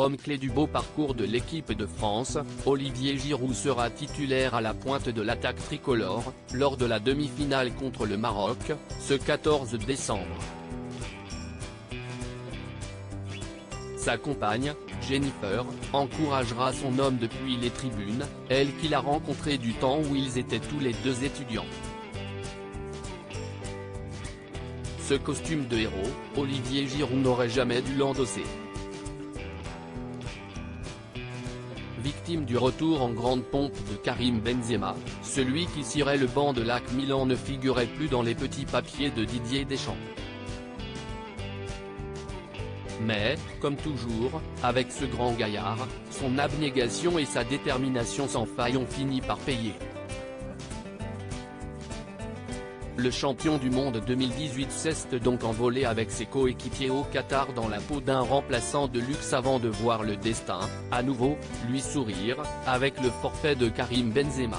Homme clé du beau parcours de l'équipe de France, Olivier Giroud sera titulaire à la pointe de l'attaque tricolore, lors de la demi-finale contre le Maroc, ce 14 décembre. Sa compagne, Jennifer, encouragera son homme depuis les tribunes, elle qu'il a rencontré du temps où ils étaient tous les deux étudiants. Ce costume de héros, Olivier Giroud n'aurait jamais dû l'endosser. Victime du retour en grande pompe de Karim Benzema, celui qui cirait le banc de l'AC Milan ne figurait plus dans les petits papiers de Didier Deschamps. Mais, comme toujours, avec ce grand gaillard, son abnégation et sa détermination sans faille ont fini par payer. Le champion du monde 2018 s'est donc envolé avec ses coéquipiers au Qatar dans la peau d'un remplaçant de luxe avant de voir le destin, à nouveau, lui sourire, avec le forfait de Karim Benzema.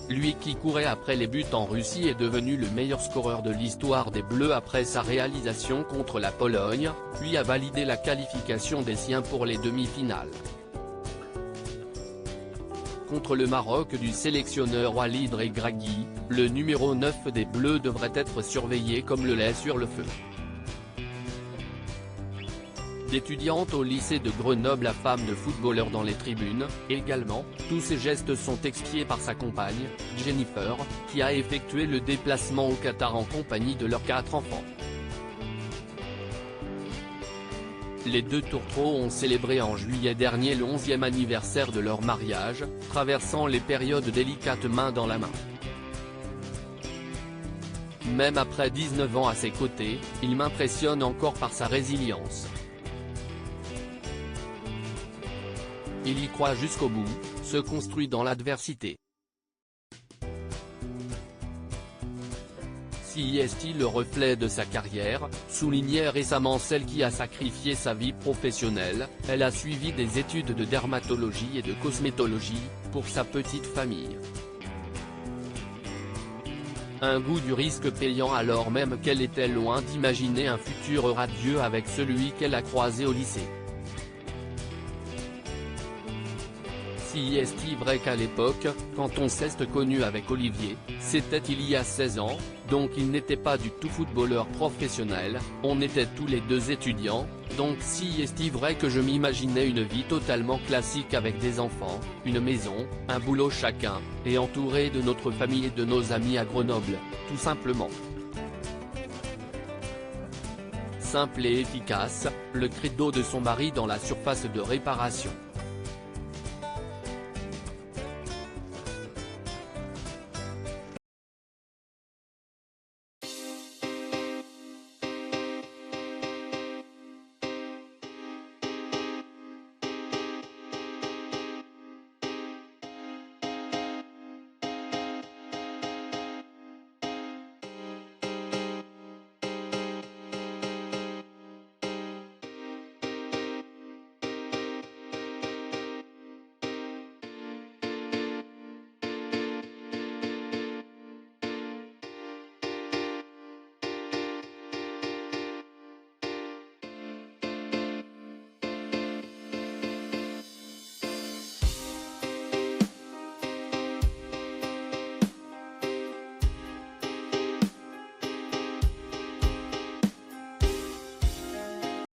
Lui qui courait après les buts en Russie est devenu le meilleur scoreur de l'histoire des Bleus après sa réalisation contre la Pologne, puis a validé la qualification des siens pour les demi-finales. Contre le Maroc du sélectionneur Walid Regragui, le numéro 9 des Bleus devrait être surveillé comme le lait sur le feu. D'étudiante au lycée de Grenoble à femme de footballeur dans les tribunes, également, tous ces gestes sont expiés par sa compagne, Jennifer, qui a effectué le déplacement au Qatar en compagnie de leurs 4 enfants. Les deux tourtereaux ont célébré en juillet dernier le 11e anniversaire de leur mariage, traversant les périodes délicates main dans la main. Même après 19 ans à ses côtés, il m'impressionne encore par sa résilience. Il y croit jusqu'au bout, se construit dans l'adversité. Si est-il le reflet de sa carrière, soulignait récemment celle qui a sacrifié sa vie professionnelle, elle a suivi des études de dermatologie et de cosmétologie, pour sa petite famille. Un goût du risque payant alors même qu'elle était loin d'imaginer un futur radieux avec celui qu'elle a croisé au lycée. Si est-il vrai qu'à l'époque, quand on s'est connu avec Olivier, c'était il y a 16 ans, donc il n'était pas du tout footballeur professionnel, on était tous les deux étudiants, donc si est-il vrai que je m'imaginais une vie totalement classique avec des enfants, une maison, un boulot chacun, et entouré de notre famille et de nos amis à Grenoble, tout simplement. Simple et efficace, le credo de son mari dans la surface de réparation.